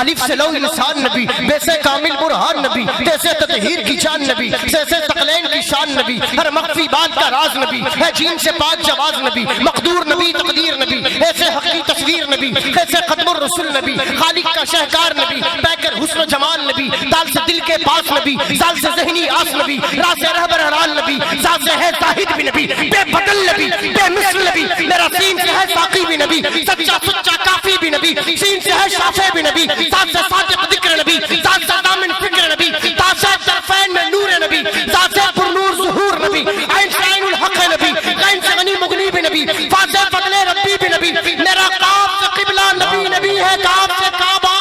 الف سے لو انسان نبی، بے سے کامل برہان نبی، جیسے تطہیر کی جان نبی، جیسے ثقلین کی شان نبی، ہر مخفی بات کا راز نبی، ہے جین سے پاک جواز نبی، مقدور نبی تقدیر نبی، ایسے حق کی تصویر نبی، ایسے ختم الرسول نبی، خالق کا شہکار نبی، پیکر حسن و جمال نبی، دال سے دل کے پاس نبی، زال سے ذہنی آس نبی، راز سے رہبر حران نبی، ذات سے ہے زاہد بھی نبی، بے بدل نبی، بے مثل نبی، میرا سین سے ہے ساقی بھی نبی، سچا سچا کافی بھی نبی، سین سے ہے شافع بھی نبی، ذات سے صادق ذکر نبی، ذات سے دامن فکر نبی، ذات سے طرفین میں نور نبی، ذات سے پر نور ظہور نبی، عین سے عین الحق نبی، غین سے غنی مغنی بھی نبی، فاضل فضل ربی بھی نبی، میرا کاف سے قبلہ نبی نبی ہے، کاف سے کعبہ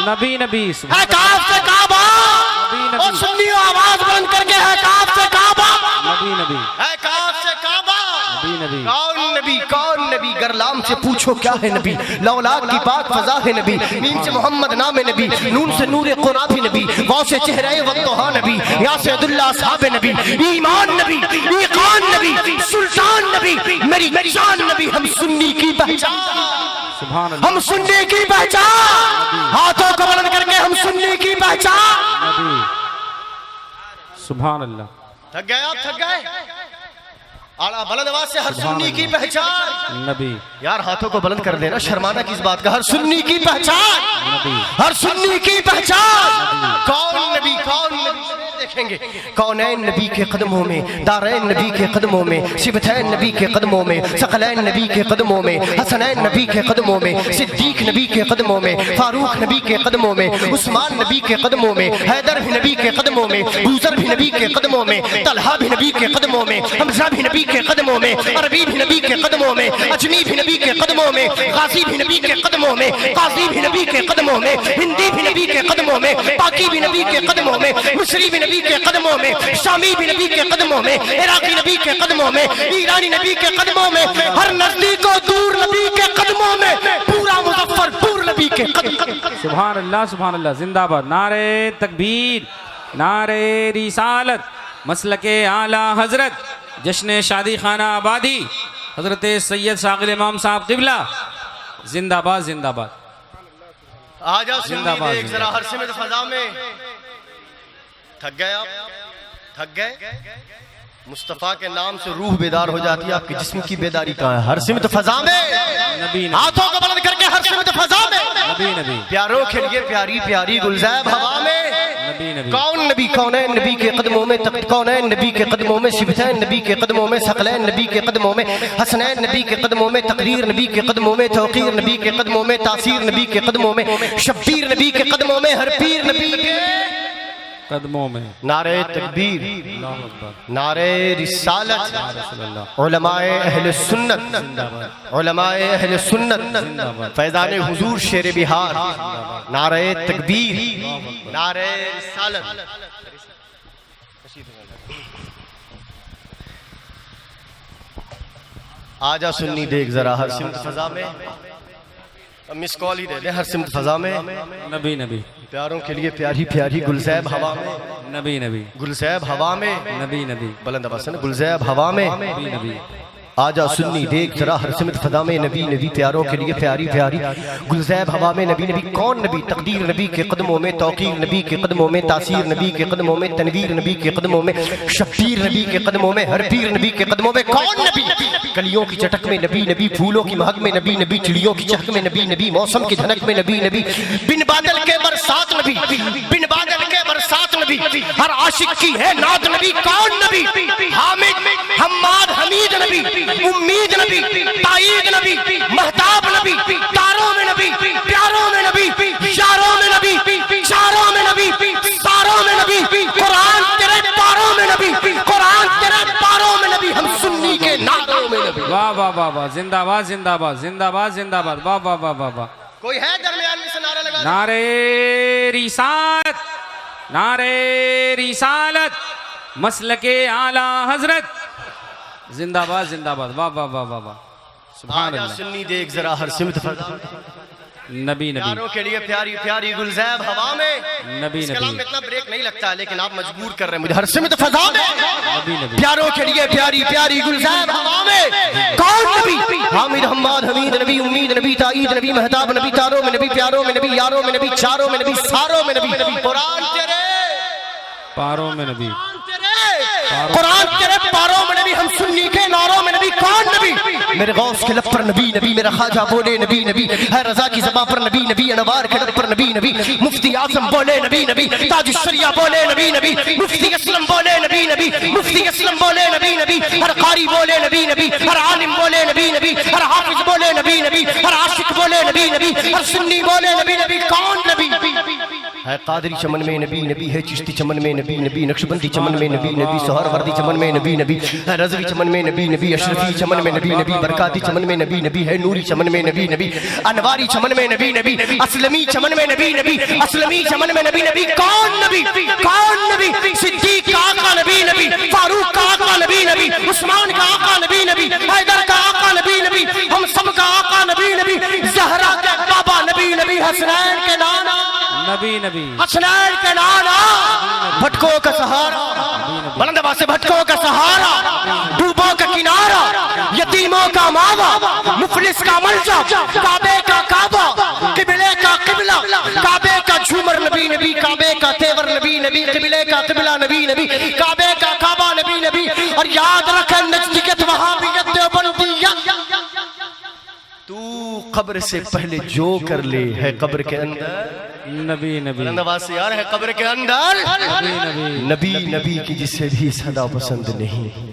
نبی نبی ہے، کاف سے کعبہ اور سنی آواز بلند کر کے ہے، کاف سے کعبہ نبی نبی ہے، کاف سے کعبہ نبی کون نبی کون نبی، گرلام سے پوچھو کیا ہے نبی، لولاک کی پاک فضا ہے نبی، نیم سے محمد نام نبی، نون سے نور قرآن نبی، واو سے چہرہ والدہا نبی، یا سے عداللہ اصحاب نبی، ایمان نبی، ایقان نبی، سلطان نبی، میری جان نبی، ہم سنی کی پہچان، سبحان اللہ ہم سنی کی پہچان، ہاتھوں کو بلند کر کے ہم سنی کی پہچان، نبی سبحان اللہ تھک گئے آپ تھک گئے، اعلیٰ بلند آواز سے ہر سنی کی پہچان، نبی یار ہاتھوں کو بلند کر دینا، شرمانا کس بات کا، ہر سنی کی پہچان، نبی ہر سنی کی پہچان، کون نبی دیکھیں گے، کونین نبی کے قدموں میں، دارین نبی کے قدموں میں، سبتین نبی کے قدموں میں، ثقلین نبی کے قدموں میں، حسنین نبی کے قدموں میں، صدیق نبی کے قدموں میں، فاروق نبی کے قدموں میں، عثمان نبی کے قدموں میں، حیدر بھی نبی کے قدموں میں، بوذر بھی نبی کے قدموں میں، طلحہ بھی نبی کے قدموں میں، حمزہ بھی نبی کے قدموں میں، عربی بھی نبی کے قدموں میں، اجمی بھی نبی کے قدموں میں، غازی بھی نبی کے قدموں میں، قاضی بھی نبی کے قدموں میں، ہندی بھی نبی کے قدموں میں، پاکی بھی نبی کے قدموں میں، مصری بھی نبی کے قدموں میں، شامی بھی نبی کے قدموں میں، عراقی نبی کے قدموں میں، ایرانی نبی کے قدموں میں، ہر نزدیک و دور نبی کے قدموں میں، پورا مظفر پور نبی کے قدموں میں، سبحان اللہ زندہ باد، نعرہ تکبیر، نعرہ رسالت، مسلک اعلیٰ حضرت، جشن شادی خانہ آبادی، حضرت سید شاغل امام صاحب قبلہ، زندہ باد زندہ باد، آجا زندہ سنی باد، دیکھ ذرا ہر سمت فضا میں، تھک گئے آپ تھک گئے، مصطفیٰ کے نام سے روح بیدار ہو جاتی ہے، آپ کے جسم کی بیداری کہاں ہے، ہر سمت فضا میں، نبی نبی ہاتھوں کو بلند کر کے ہر سمت فضا میں، نبی نبی پیاروں کے لیے پیاری پیاری گلزیب ہوا میں، نبی نبی کون نبی کونین نبی کے قدموں میں، کونین نبی کے قدموں میں، شبتین نبی کے قدموں میں، ثقلین نبی کے قدموں میں، حسنین نبی کے قدموں میں، تقریر نبی کے قدموں میں، توقیر نبی کے قدموں میں، تاثیر نبی کے قدموں میں، شبیر نبی کے قدموں میں، ہر پیر نبی کے قدموں میں، نعرہ تکبیر، اللہ اکبر، نعرہ رسالت، رسول اللہ علماء اہل سنت، علماء اہل سنت، فیضان حضور شیر بہار، نعرہ تکبیر، نعرہ رسالت، آجا سنی دیکھ ذرا ہر سمت فضا میں، مس کال ہی دے دیں، ہر سمت فضا میں، نبی نبی پیاروں کے لیے پیاری پیاری گلزیب ہوا میں، نبی نبی گلزیب ہوا میں، نبی نبی بلند آواز سے نا، گلزیب ہوا میں، نبی نبی آجا سنی دیکھ ذرا ہر سمت فضا میں، نبی نبی پیاروں کے لیے پیاری پیاری گلزیب ہوا میں، نبی نبی کون نبی، تقدیر نبی کے قدموں میں، توقیر نبی کے قدموں میں، تاثیر نبی کے قدموں میں، تنویر نبی کے قدموں میں، شبیر نبی کے قدموں میں، ہر پیر نبی کے قدموں میں، کون نبی، کلیوں کی چٹک میں نبی نبی، پھولوں کی مہک میں نبی نبی، چڑیوں کی چہک میں نبی نبی، موسم کی دھنک میں نبی نبی، بن بادل کے برسات نبی، بن بادل کے برسات نبی، ہر عاشق کی ہے ناد نبی، کون نبی، حامد حماد حمید نبی، امید نبی، تائید نبی، مہتاب نبی، تاروں میں نبی، پیاروں میں نبی، یاروں میں نبی، چاروں میں نبی، ساروں میں نبی، قرآن تیرے پاروں میں نبی، قرآن تیرے پاروں میں نبی، ہم سنی کے نادوں میں نبی، واہ واہ واہ واہ، زندہ باد زندہ باد زندہ باد زندہ باد، واہ واہ واہ واہ واہ، کوئی ہے درمیان میں سے نعرہ لگا، نعرہ رسالت، نعرہ رسالت، مسلک اعلیٰ حضرت، زندہ باد زندہ باد، واہ واہ واہ واہ واہ، سبحان آجا اللہ، سنی دیکھ ذرا ہر سمت فضا، نبی نبی پیاروں کے لیے پیاری پیاری گلزیب ہوا میں، نبی اس کلام میں نبی اتنا بریک نہیں لگتا ہے لیکن آپ مجبور کر رہے ہیں مجھے، ہر سمت فضا میں، نبی نبی پیاروں کے لیے پیاری پیاری گلزیب ہوا میں، کون نبی، حامد حماد حمید نبی امید نبی تائید نبی مہتاب نبی تاروں میں نبی پیاروں میں نبی یاروں میں نبی چاروں میں نبی ساروں میں نبی قرآن تیرے پاروں میں نبی، قرآن تیرے پاروں میں نبی، ہم سنی کے ناروں میں نبی، کون نبی؟ میرے غوث کے لب پر نبی نبی، میرا خواجہ بولے نبی نبی، ہے رضا کی زباں پر نبی نبی، انوار کے لب پر نبی نبی، مفتی اعظم بولے نبی نبی، تاج الشریعہ بولے نبی نبی، مفتی اسلم بولے نبی نبی، مفتی اسلم بولے نبی نبی، ہر قاری بولے نبی نبی، ہر عالم بولے نبی نبی، ہر حافظ بولے نبی نبی، ہر عاشق بولے نبی نبی، ہر سنی بولے نبی نبی، کون نبی؟ ہے قادری چمن میں نبی نبی، ہے چشتی چمن میں نبی نبی، نقشبندی چمن میں نبی نبی، سہر وردی چمن میں نبی نبی، ہے رضوی چمن میں نبی نبی، اشرفی چمن میں نبی نبی، برکاتی چمن میں نبی نبی، ہے نوری چمن میں نبی نبی، انواری چمن میں نبی نبی، اسلمی چمن میں نبی نبی، اسلمی چمن میں نبی نبی، کون نبی؟ کون نبی؟ صدیق کا آقا نبی نبی، فاروق کا آقا نبی نبی، عثمان کا آقا نبی نبی، حیدر کا آقا نبی نبی، ہم سب کا آقا نبی نبی، زہرا کا بابا نبی نبی، حسنین کے نانا نبی نبی، حسنین کے نانا، بھٹکوں کا سہارا، بلند آواز سے بھٹکوں کا سہارا، ڈوبوں کا کنارہ، یتیموں کا ماوا، مفلس کا ملجا، کعبے کا کعبہ، قبلے کا قبلہ، کعبے کا جھومر نبی نبی، کعبے کا تیور نبی نبی، قبلے کا قبلہ نبی نبی، کعبے کا کعبہ نبی نبی، اور یاد رکھیں نجدیت وہابیت دیوبندیت، تو قبر سے پہلے جو کر لے ہے قبر کے اندر نبی نبی، بلند آواز سے یار ہے قبر کے اندر نبی نبی، نبی نبی کی جسے بھی صدا پسند نہیں۔